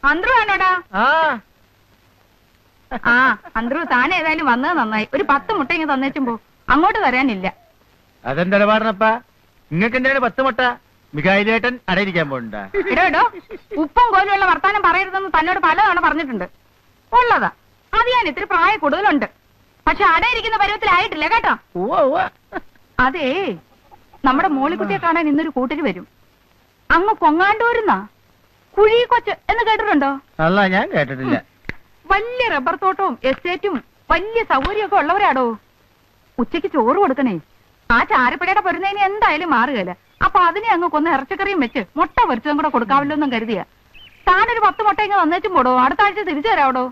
അന്ത്രു വേണോടാ? ആ അന്ത്രു താൻ ഏതായാലും വന്നത് നന്നായി. ഒരു 10 മുട്ട ഇങ്ങ് തന്നേച്ചും പോ. അങ്ങോട്ട് തരാനില്ല. അതെന്താണ് പാടണപ്പാ? നിങ്ങൾക്ക് എന്താണ് 10 മുട്ട? മികായിലേട്ടൻ അടയിരിക്കാൻ പോണ്ട. ഇടോ ഉപ്പും കോലുള്ള വർത്താനം പറയരുതെന്ന് തന്നോട് പലതവണ പറഞ്ഞിട്ടുണ്ട്. ഉള്ളതാ, അത് ഞാൻ ഇത്തിരി പ്രായം കൂടുതലുണ്ട്. പക്ഷെ അടയിരിക്കുന്ന പരുവത്തിലായിട്ടില്ല കേട്ടോ. അതേ, നമ്മുടെ മോളിക്കുട്ടിയെ കാണാൻ ഇന്നൊരു കൂട്ടര് വരും. അങ്ങ് കൊങ്ങാണ്ടൂരുന്നാ. കുഴി കൊച്ച് എന്ന് കേട്ടിട്ടുണ്ടോ? അല്ല, ഞാൻ കേട്ടിട്ടില്ല. വലിയ റബ്ബർ തോട്ടവും എസ്റ്റേറ്റും വലിയ സൗകര്യമൊക്കെ ഉള്ളവരാടോ. ഉച്ചയ്ക്ക് ചോറ് കൊടുക്കണേ. ആ ചാരപ്പടയുടെ പൊരുന്നതിന് എന്തായാലും മാറുകയില്ല. അപ്പൊ അതിനെ അങ്ങ് കൊന്ന് ഇറച്ചിക്കറിയും വെച്ച് മുട്ട പൊരിച്ചതും കൂടെ കൊടുക്കാമല്ലോ എന്നും കരുതിയ. താനൊരു 10 മുട്ട ഇങ്ങ് വന്നേച്ചും പോടോ. അടുത്ത ആഴ്ച തിരിച്ചു തരാവടോ.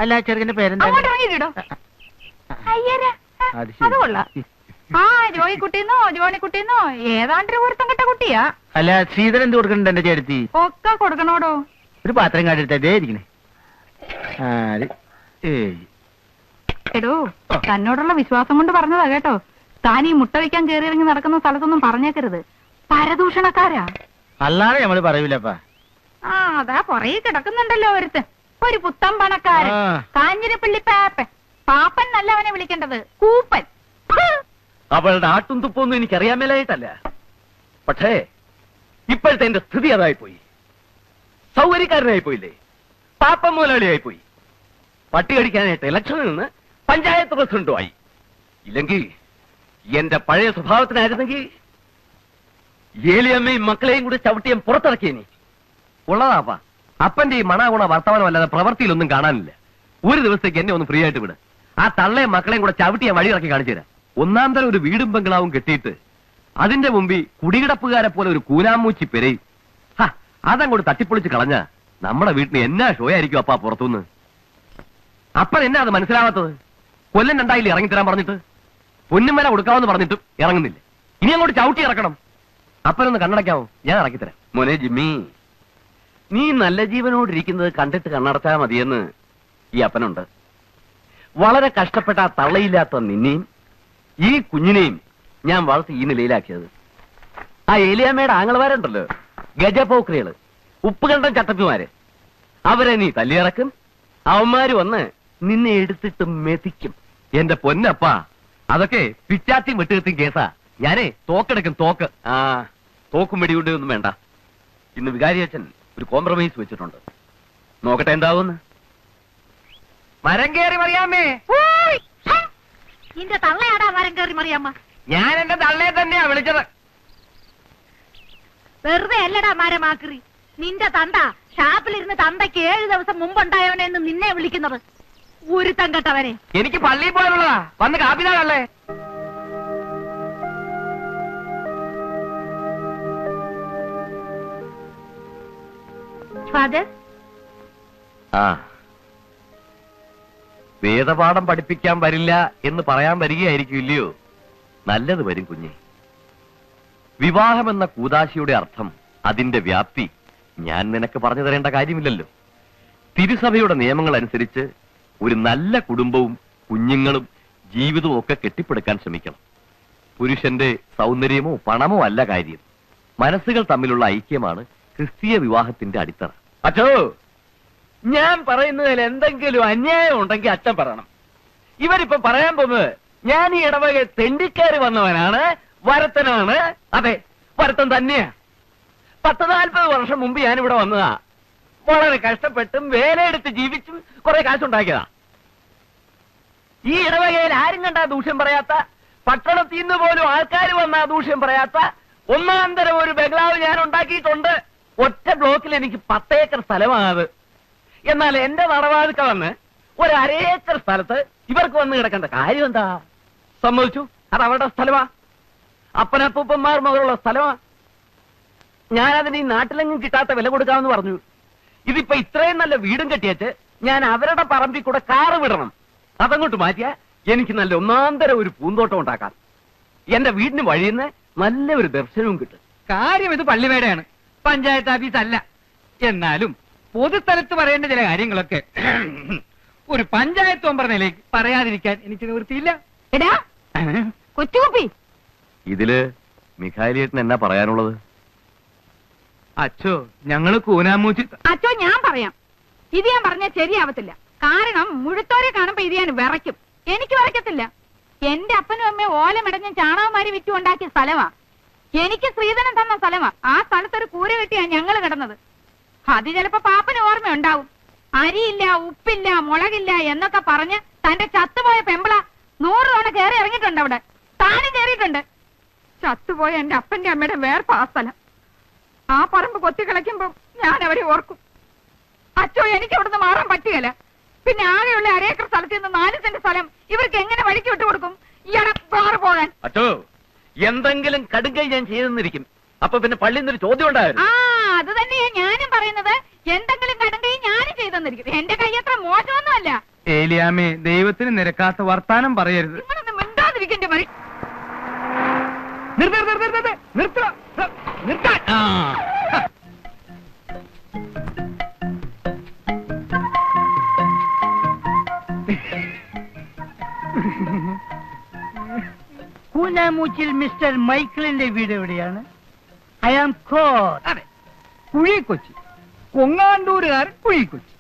അല്ല, ചെറുക്കന്റെ പേരെന്താ? അങ്ങോട്ട് ഇറങ്ങിയിട്ടോ. അയ്യരാ, അത് കൊള്ളാം. ആ ജോയിക്കുട്ടിന്നോ ജോണിക്കുട്ടിന്നോ ഏതാണ്ടൊരു ഒരുത്തം കെട്ട കുട്ടിയാ. അല്ല, ശ്രീധരൻ എന്ത് കൊടുക്കണ്ട എന്റെ ചേർത്തി? ഒക്കെ കൊടുക്കണോടോ. ഒരു പാത്രം കാട്ടെടുത്തേ ഇരിക്കണേ. എടോ, തന്നോടുള്ള വിശ്വാസം കൊണ്ട് പറഞ്ഞതാ കേട്ടോ. താൻ ഈ മുട്ട വയ്ക്കാൻ കയറി ഇറങ്ങി നടക്കുന്ന സ്ഥലത്തൊന്നും പറഞ്ഞേക്കരുത്. പരദൂഷണക്കാരാ. അല്ലാതെ നമ്മള് പറയൂലപ്പാ. ആ അതാ പുറകെ കിടക്കുന്നുണ്ടല്ലോ ഒരുത്തൻ. ഒരു പുത്തൻ പണക്കാരൻ. കാഞ്ഞിരപ്പള്ളി പാപ്പൻ. പാപ്പൻ നല്ല അവനെ വിളിക്കേണ്ടത്, കൂപ്പൻ. അവളുടെ ആട്ടും തുപ്പൊന്നും എനിക്കറിയാൻ മേലായിട്ടല്ല. പക്ഷേ ഇപ്പോഴത്തെ എന്റെ സ്ഥിതി അതായിപ്പോയി. സൗകര്യക്കാരനായി പോയില്ലേ, പാപ്പൻ മുതലാളിയായി പോയി. പട്ടി കടിക്കാനായിട്ട് ഇലക്ഷനിൽ നിന്ന് പഞ്ചായത്ത് പ്രസിഡന്റുമായി. ഇല്ലെങ്കിൽ എന്റെ പഴയ സ്വഭാവത്തിനായിരുന്നെങ്കിൽ ഏലിയമ്മയും മക്കളെയും കൂടി ചവിട്ടിയും പുറത്തിറക്കിയേനി. ഉള്ളതാപ്പാ, അപ്പന്റെ ഈ മണാഗുണ വർത്തമാനമല്ലാതെ പ്രവൃത്തിയിലൊന്നും കാണാനില്ല. ഒരു ദിവസത്തേക്ക് എന്നെ ഒന്ന് ഫ്രീ ആയിട്ട് വിട്. ആ തള്ളയും മക്കളെയും കൂടെ ചവിട്ടിയെ വഴിയിറക്കി കാണിച്ചു തരാം. ഒന്നാം തരം ഒരു വീടും ബംഗ്ലാവും കെട്ടിയിട്ട് അതിന്റെ മുമ്പിൽ കുടികിടപ്പുകാരെ പോലെ ഒരു കൂനാമൂച്ചി പെരയും. അതങ്ങോട്ട് തട്ടിപ്പൊളിച്ച് കളഞ്ഞ നമ്മുടെ വീട്ടിന് എന്നാ ഷോ ആയിരിക്കും അപ്പാ പുറത്തുനിന്ന്. അപ്പൻ എന്നാ അത് മനസ്സിലാവാത്തത്? കൊല്ലം 2 ഇറങ്ങിത്തരാൻ പറഞ്ഞിട്ട് പൊന്നും വില കൊടുക്കാമെന്ന് പറഞ്ഞിട്ടും ഇറങ്ങുന്നില്ല. ഇനി അങ്ങോട്ട് ചവിട്ടി ഇറക്കണം. അപ്പനൊന്ന് കണ്ണടയ്ക്കാമോ? ഞാൻ ഇറക്കിത്തരാം. മോനെ ജിമ്മി, നീ നല്ല ജീവനോടിരിക്കുന്നത് കണ്ടിട്ട് കണ്ണടച്ചാൽ മതിയെന്ന് ഈ അപ്പനുണ്ട്. വളരെ കഷ്ടപ്പെട്ട ആ തള്ളയില്ലാത്ത നിന്നെയും ഈ കുഞ്ഞിനെയും ഞാൻ വളർത്തി ഈ നിലയിലാക്കിയത്. ആ ഏലിയാമ്മയുടെ ആങ്ങളമാരുണ്ടല്ലോ, ഗജപോക്രികള്, ഉപ്പുകണ്ടം ചട്ടപ്പിമാര്, അവരെ നീ തല്ലിയിറക്കും. അവന്മാര് വന്ന് നിന്നെ എടുത്തിട്ട് മെതിക്കും. എന്റെ പൊന്നപ്പാ, അതൊക്കെ പിച്ചാത്തിയും വെട്ടുകത്തിയും കേസാ. ഞാനേ തോക്കെടുക്കും, തോക്ക്. ആ തോക്കും വെടികൊണ്ട് ഒന്നും വേണ്ട. ഇന്ന് വികാരി അച്ഛൻ ഒരു കോംപ്രമൈസ് വെച്ചിട്ടുണ്ട്. നോക്കട്ടെ എന്താവുന്ന്. മരം കയറി മറിയാമ്മേ. നിന്റെ തള്ളയാടാ മരം കയറി മറിയാമ്മ. ഞാൻ എന്റെ തള്ളയെ തന്നെയാ വിളിച്ചത്. വെറുതെ അല്ലടാ മരമാക്രി. നിന്റെ തന്ത ഷാപ്പിലിരുന്ന് തന്തയ്ക്ക് 7 ദിവസം മുമ്പുണ്ടായവനെന്ന് നിന്നെ വിളിക്കുന്നത്. ഒരു തങ്കട്ടവനെ. എനിക്ക് പള്ളിയിൽ പോയാലുള്ളതാ. വന്ന് കാപ്പിതാകല്ലേ. ഫാദർ, ആ വേദപാഠം പഠിപ്പിക്കാൻ വരില്ല എന്ന് പറയാൻ വരികയായിരിക്കും, ഇല്ലയോ? നല്ലത് വരും കുഞ്ഞെ. വിവാഹമെന്ന കൂദാശിയുടെ അർത്ഥം, അതിന്റെ വ്യാപ്തി ഞാൻ നിനക്ക് പറഞ്ഞു തരേണ്ട കാര്യമില്ലല്ലോ. തിരുസഭയുടെ നിയമങ്ങൾ അനുസരിച്ച് ഒരു നല്ല കുടുംബവും കുഞ്ഞുങ്ങളും ജീവിതവും ഒക്കെ കെട്ടിപ്പടുക്കാൻ ശ്രമിക്കണം. പുരുഷന്റെ സൗന്ദര്യമോ പണമോ അല്ല കാര്യം. മനസ്സുകൾ തമ്മിലുള്ള ഐക്യമാണ് ക്രിസ്തീയ വിവാഹത്തിന്റെ അടിത്തറ. അച്ഛോ, ഞാൻ പറയുന്നതിൽ എന്തെങ്കിലും അന്യായം ഉണ്ടെങ്കിൽ അച്ഛൻ പറയണം. ഇവരിപ്പം പറയാൻ പോകുന്നത് ഞാൻ ഈ ഇടവക തെണ്ടിക്കയറി വന്നവനാണ്, വരത്തനാണ്. അതെ, വരത്തൻ തന്നെയാ. 40-40 വർഷം മുമ്പ് ഞാനിവിടെ വന്നതാ. വളരെ കഷ്ടപ്പെട്ടും വേലയെടുത്ത് ജീവിച്ചും കുറെ കാശുണ്ടാക്കിയതാ. ഈ ഇടവകയിൽ ആരും കണ്ടാ ദൂഷ്യം പറയാത്ത, പട്ടണത്തിൽ നിന്ന് പോലും ആൾക്കാർ വന്നാ ദൂഷ്യം പറയാത്ത ഒന്നാം തരം ഒരു ബംഗ്ലാവ് ഞാൻ ഉണ്ടാക്കിയിട്ടുണ്ട്. ഒറ്റ ബ്ലോക്കിൽ എനിക്ക് 10 ഏക്കർ സ്ഥലമാണത്. എന്നാൽ എന്റെ നടവാതുക്ക വന്ന് ഒരു 1/2 ഏക്കർ സ്ഥലത്ത് ഇവർക്ക് വന്ന് കിടക്കേണ്ട കാര്യം എന്താ? സമ്മതിച്ചു, അത് അവരുടെ സ്ഥലമാ. അപ്പനപ്പൂപ്പന്മാർ മുതലുള്ള സ്ഥലമാ. ഞാനതിന് ഈ നാട്ടിലെങ്ങും കിട്ടാത്ത വില കൊടുക്കാമെന്ന് പറഞ്ഞു. ഇതിപ്പോ ഇത്രയും നല്ല വീടും കെട്ടിയച്ച് ഞാൻ അവരുടെ പറമ്പിൽ കൂടെ കാറ് വിടണം. അതങ്ങോട്ട് മാറ്റിയാ എനിക്ക് നല്ല ഒന്നാം തരം ഒരു പൂന്തോട്ടം ഉണ്ടാക്കാം. എന്റെ വീടിന് വഴിയുന്ന നല്ല ഒരു ദർശനവും കിട്ടും. കാര്യം ഇത് പള്ളിമേടയാണ്, പഞ്ചായത്ത് ഓഫീസ് അല്ല. എന്നാലും പൊതുസ്ഥലത്ത് പറയേണ്ട ചില കാര്യങ്ങളൊക്കെ ഒരു പഞ്ചായത്ത് മെമ്പർ നിലയ്ക്ക് പറയാതിരിക്കാൻ എനിക്ക് നിവൃത്തിയില്ല. എടാ കൊച്ചുകുപ്പി, ഇതില് മിഖായിലേട്ടൻ എന്നാ പറയാനുള്ളത്? അച്ഛോ ഞങ്ങള് കൂനാമൂച്ചി. അച്ചോ ഞാൻ പറയാം, ഇത് ഞാൻ പറഞ്ഞാൽ ശരിയാവത്തില്ല. കാരണം മുഴുത്തോരെ കാണുമ്പോ ഇത് ഞാൻ വിറയ്ക്കും. എനിക്ക് വിറയ്ക്കത്തില്ല. എന്റെ അപ്പനും അമ്മയും ഓലമിടഞ്ഞ ചാണകമാരി വിറ്റു ഉണ്ടാക്കിയ സ്ഥലമാ. എനിക്ക് ശ്രീധരൻ തന്ന സ്ഥലമാ. ആ സ്ഥലത്തൊരു കൂര കെട്ടിയാ ഞങ്ങള് കിടന്നത്. അത് ചിലപ്പോ പാപ്പന് ഓർമ്മയുണ്ടാവും. അരിയില്ല, ഉപ്പില്ല, മുളകില്ല എന്നൊക്കെ പറഞ്ഞ് തന്റെ ചത്തുപോയ പെമ്പിള 100 തവണ കയറി ഇറങ്ങിയിട്ടുണ്ട്. അവിടെ താനും കയറിയിട്ടുണ്ട്. ചത്തുപോയ എന്റെ അപ്പന്റെ അമ്മയുടെ വേർപ്പ് ആ സ്ഥലം. ആ പറമ്പ് കൊത്തി കളയ്ക്കുമ്പോ ഞാൻ അവരെ ഓർക്കും. അച്ചോ എനിക്ക് അവിടുന്ന് മാറാൻ പറ്റുകയില്ല. പിന്നെ ആകെയുള്ള 1 ഏക്കർ സ്ഥലത്ത് നിന്ന് 4 സെന്റ് സ്ഥലം ഇവർക്ക് എങ്ങനെ വഴിക്ക് വിട്ടു കൊടുക്കും? ഇയാളെ പാറ പോകാൻ. അച്ഛോ എന്തെങ്കിലും കടുങ്കൈ ഞാൻ ചെയ്തെന്നിരിക്കും. അപ്പൊ പിന്നെ പള്ളിയിൽ നിന്നൊരു ചോദ്യം ഉണ്ടായിരുന്നു. ആ അത് തന്നെയാ ഞാനും പറയുന്നത്. എന്തെങ്കിലും കടുങ്കൈ ഞാനും ചെയ്തെന്നിരിക്കും. എന്റെ കൈ അത്ര മോശമൊന്നുമല്ല. ഏലിയാമേ, ദൈവത്തിന് നിരക്കാത്ത വർത്താനം പറയരുത്. നിങ്ങളൊന്ന് മിണ്ടാതിരിക്കണ്ടേ മറി. നിർത്താൻ. കൂനാമൂച്ചിൽ മിസ്റ്റർ മൈക്കിളിന്റെ വീട് എവിടെയാണ്? ഐ ആം കോർ. അതെ, കുഴിക്കൊച്ചി. കൊങ്ങാണ്ടൂരുകാരൻ കുഴിക്കൊച്ചി.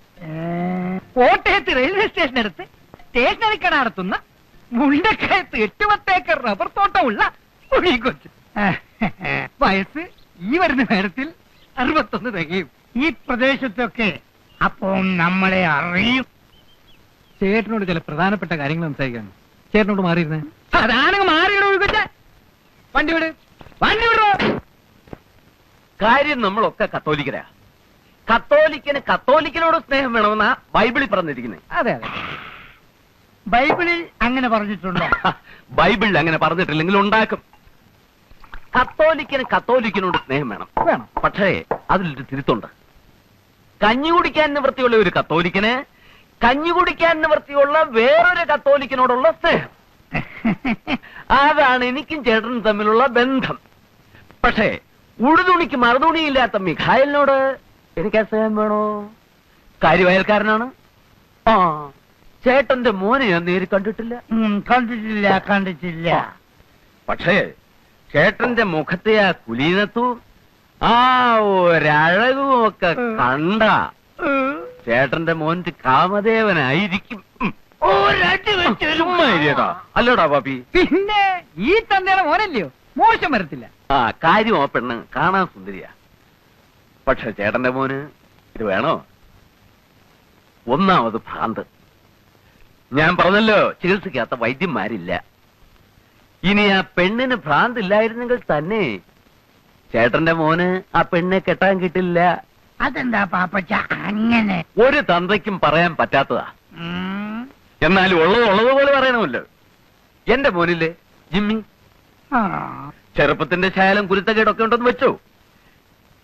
കോട്ടയത്ത് റെയിൽവേ സ്റ്റേഷനടുത്ത് സ്റ്റേഷനറി കട നടത്തുന്ന മുണ്ടക്കയത്ത് 8-10 ഏക്കർ റബ്ബർ തോട്ടമുള്ള കുഴിക്കൊച്ചി. വയസ്സ് ഈ വരുന്ന നേരത്തിൽ 61 തികയും. ഈ പ്രദേശത്തൊക്കെ അപ്പോൾ നമ്മളെ അറിയും. ചേട്ടനോട് ചില പ്രധാനപ്പെട്ട കാര്യങ്ങൾ സംസാരിക്കാണ്. ചേട്ടനോട് മാറിയിരുന്നേ. അതാണെങ്കിൽ മാറിയിടോ കൊച്ച. വണ്ടി വിട്, വണ്ടി വിടോ. കാര്യം നമ്മളൊക്കെ കത്തോലിക്കരാ. കത്തോലിക്കനോട് സ്നേഹം വേണമെന്നാ ബൈബിളിൽ പറഞ്ഞിരിക്കുന്നത്. അതെ അതെ, ബൈബിളിൽ അങ്ങനെ പറഞ്ഞിട്ടുണ്ടോ? ബൈബിളിൽ അങ്ങനെ പറഞ്ഞിട്ടില്ലെങ്കിൽ ഉണ്ടാക്കും. കത്തോലിക്കനോട് സ്നേഹം വേണം. പക്ഷേ അതിലൊരു തിരുത്തുണ്ട്. കഞ്ഞി കുടിക്കാൻ നിവൃത്തിയുള്ള ഒരു കത്തോലിക്കന് കഞ്ഞി കുടിക്കാൻ നിവൃത്തിയുള്ള വേറൊരു കത്തോലിക്കനോടുള്ള സ്നേഹം. അതാണ് എനിക്കും ചേട്ടനും തമ്മിലുള്ള ബന്ധം. പക്ഷേ ഉടുതുണിക്ക് മറുതുണിയില്ലാത്ത മിഖായലിനോട് എനിക്ക് ആ സ്നേഹം വേണോ? കാര്യവയൽക്കാരനാണ്. ആ ചേട്ടന്റെ മോനെ ഞാൻ നേരി കണ്ടിട്ടില്ല. കണ്ടിട്ടില്ല. പക്ഷേ ചേട്ടന്റെ മുഖത്തെ ആ കുലീനത്തും ആ ഒരഴകും ഒക്കെ കണ്ട ചേട്ടന്റെ മോന്റെ കാമദേവനായിരിക്കും. അല്ലോടാ പാപ്പി. പിന്നെ ഈ തന്തയുടെ മോനല്ലയോ, മോശം വരത്തില്ല. ആ കാര്യം ആ പെണ്ണ് കാണാൻ സുന്ദരിയാ. പക്ഷെ ചേട്ടന്റെ മോന് ഇത് വേണോ? ഒന്നാമത് ഭ്രാന്ത്. ഞാൻ പറഞ്ഞല്ലോ, ചികിത്സിക്കാത്ത വൈദ്യന്മാരില്ല. ഇനി ആ പെണ്ണിന് ഭ്രാന്തില്ലായിരുന്നെങ്കിൽ തന്നെ ചേട്ടന്റെ മോന് ആ പെണ്ണെ കെട്ടാൻ കിട്ടില്ല. അതെന്താ പാപ്പച്ച അങ്ങനെ? ഒരു തന്തയ്ക്കും പറയാൻ പറ്റാത്തതാ. എന്നാലും ഉള്ളതുപോലെ പറയണമല്ലോ. എന്റെ മോനില്ലേ ജിമ്മി, ചെറുപ്പത്തിന്റെ ശാലം കുരുത്തക്കേടൊക്കെ ഉണ്ടെന്ന് വെച്ചോ.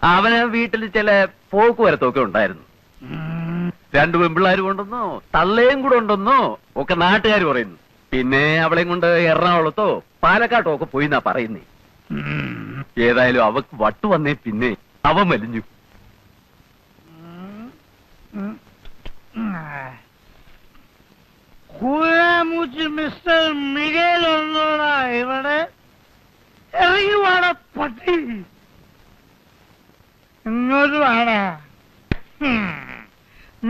അവന് വീട്ടിൽ ചില പോക്ക് വരത്തൊക്കെ ഉണ്ടായിരുന്നു. 2 പെൺപിള്ളേരും ഉണ്ടെന്നോ തള്ളയും കൂടെ ഉണ്ടെന്നോ ഒക്കെ നാട്ടുകാർ പറയുന്നു. പിന്നെ അവളെയും കൊണ്ട് എറണാകുളത്തോ പാലക്കാട്ടോ ഒക്കെ പോയി എന്നാ പറയുന്നേ. ഏതായാലും അവക്ക് വട്ടു വന്നേ പിന്നെ അവൻ വലിഞ്ഞു. കൂനാമൂച്ചി മിസ്റ്റർ മിഗേൽ ഒന്നോടാ ഇവിടെ? ഇറങ്ങി വാടാ പട്ടി, ഇങ്ങോട്ട് വാടാ.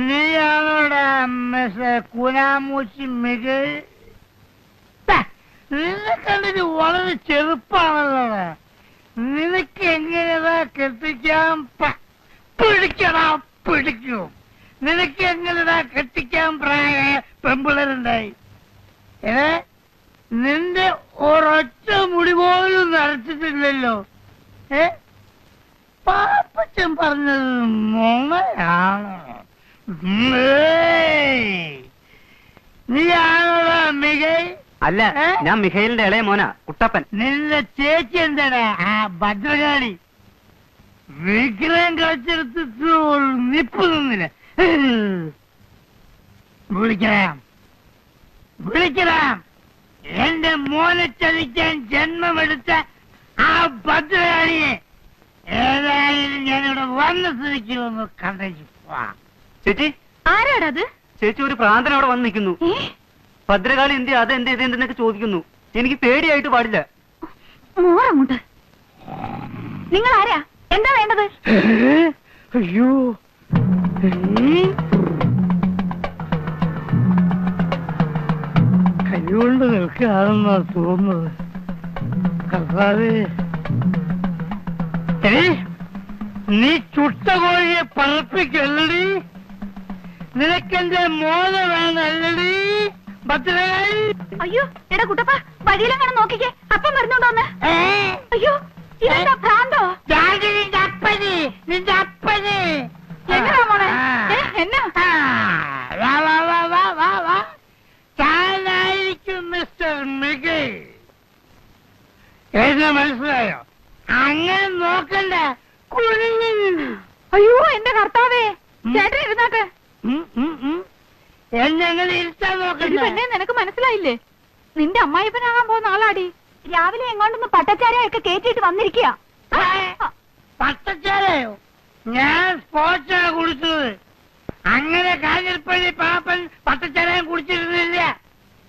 നീയാണോടാ മിസ്റ്റർ കൂനാമൂച്ചി മിഗേൽ? നിന്നെ കണ്ടിട്ട് വളരെ ചെറുപ്പാണല്ലോ. നിനക്ക് എങ്ങനെയാ കെട്ടിക്കാൻ പിടിക്കും? നിനക്ക് എങ്ങനെയാ കെട്ടിക്കാൻ പ്രായ പെമ്പിളരുണ്ടായി? നിന്റെ ഒരൊറ്റ മുടി പോലും നരച്ചിട്ടില്ലല്ലോ. പാപ്പച്ചൻ പറഞ്ഞത് നുണയാണോ? നീയാണോടാ മികൈ? അല്ല, ഞാൻ മിഖേലിന്റെ ഇളയ മോനാ, കുട്ടപ്പൻ. നിന്റെ ചേച്ചി എന്താടാ ആ ഭദ്രകാളി? വിഗ്രഹം കളിച്ചെടുത്തിട്ട് നിപ്പ് നിന്നില്ല. വിളിക്കണം. എന്റെ മോനെ ചതിക്കാൻ ജന്മമെടുത്ത ആ ഭദ്രകാളിയെ ഏതായാലും ഞാനിവിടെ വന്ന സ്ഥിതിക്ക് ഒന്ന് കണ്ടു. ചേച്ചി, ആരാടത്? ചേച്ചി ഒരു പ്രാന്തൻ അവിടെ വന്ന് നിൽക്കുന്നു. ഭദ്രകാളി എന്ത് അതെന്ത് ഇതെന്തെന്നൊക്കെ ചോദിക്കുന്നു. എനിക്ക് പേടിയായിട്ട് പാടില്ല. മോറങ്ങോട്ട്. നിങ്ങൾ ആരാ? എന്താ വേണ്ടത്? പറഞ്ഞത്? അയ്യോ കൈകൊണ്ട് നിൽക്കുകയാണെന്നാ തോന്നുന്നത്. കർത്താവേ, നീ ചുട്ട കോഴിയെ പറപ്പിക്കല്ലടി, നിനക്കെന്റെ മോന വേണല്ലടി ഭദ്രകാളി. അയ്യോ എടാ കുട്ടപ്പ, വഴിയിലെങ്ങനെ നോക്കിക്കേ, അപ്പം വരുന്നുണ്ടോന്ന്. അയ്യോ ഇതെന്താ ഭ്രാന്തോ? നിന്റെ അപ്പന്, നിന്റെ അപ്പന്. എങ്ങനാ മോളെ? എന്നാ താനായിരിക്കും മിസ്റ്റർ മിഗേൽ. എന്നെ മനസ്സിലായോ? അങ്ങനെ നോക്കണ്ട. അയ്യോ എന്റെ കർത്താവേ, ചേട്ടൻ ഇരുന്നാട്ടെ. എന്നെ അങ്ങനെ ഇരുത്താൻ നോക്കണ്ട. പിന്നെ നിനക്ക് മനസ്സിലായില്ലേ? നിന്റെ അമ്മായിപ്പനാകാൻ പോകുന്ന ആളാടി. രാവിലെ എങ്ങോട്ടൊന്ന് പട്ടച്ചാരയൊക്കെ കേറ്റിട്ട് വന്നിരിക്കുക. പട്ടച്ചാരയോ? ഞാൻ സ്പോർട്സാണ് കുടിച്ചത്. അങ്ങനെ കാഞ്ഞിരപ്പള്ളി പാപ്പൻ പട്ടച്ചാരയും കുടിച്ചിരുന്നില്ല.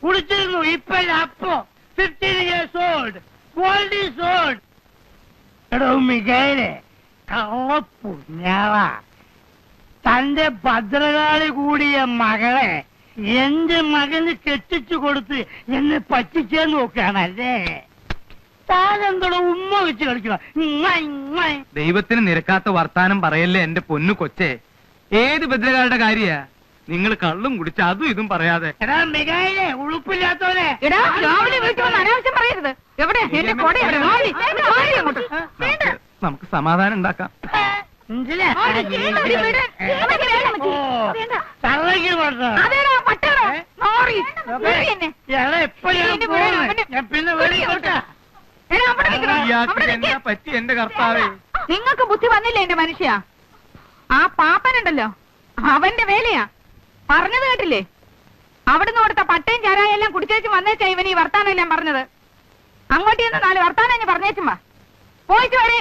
കുടിച്ചിരുന്നു. ഇപ്പല്ല, അപ്പോ 15 years old. Gold is old. എടോ മികേലെ, കള്ളപ്പുണ്യാവ, തന്റെ ഭദ്രകാളി കൂടിയ മകളെ എന്റെ മകന് കെട്ടിച്ചു കൊടുത്ത് എന്നെ പറ്റിച്ചേ നോക്കുകയാണല്ലേ. താനെന്തോടെ ഉമ്മ വെച്ച് കളിക്കണം. ദൈവത്തിന് നിരക്കാത്ത വർത്താനം പറയല്ലേ എന്റെ പൊന്നു കൊച്ചേ. ഏത് ഭദ്രകാളുടെ കാര്യ? നിങ്ങൾ കള്ളും കുടിച്ച് അതും ഇതും പറയാതെ. എടാ മികേലെ, ഉളുപ്പില്ലാത്തവനെ. എടാ രാവിലെ വീട്ടിൽ വന്ന് അനാവശ്യം പറയരുത്. എവിടെ എന്റെ കൊട? എവിടെ? വാടി, വാടി അങ്ങോട്ട്. വേണ്ട. നമുക്ക് സമാധാനം ഉണ്ടാക്കാം. തള്ളക്ക് പറഞ്ഞു. അതേടാ പട്ടേടാ, നോറി, നോറി എന്നെ. ഞാൻ പിന്നെ എടാ, അവിടെ നിൽക്കണം, അവിടെ നിൽക്ക്. എന്നാ പറ്റി എന്റെ കർത്താവേ? നിങ്ങൾക്ക് ബുദ്ധി വന്നില്ലേ എന്റെ മനുഷ്യ? ആ പാപ്പനുണ്ടല്ലോ, അവന്റെ വേലയാ. പറഞ്ഞത് കേട്ടില്ലേ? അവിടുന്ന് കൊടുത്ത പട്ടയും ചാരായെല്ലാം കുടിച്ചേച്ചും വന്നേച്ചാ ഇവൻ ഈ വർത്താനം എല്ലാം പറഞ്ഞത്. അങ്ങോട്ട് ചെന്ന് 4 വർത്താനം പറഞ്ഞേച്ചും വാ. പോയിട്ട് വരെ.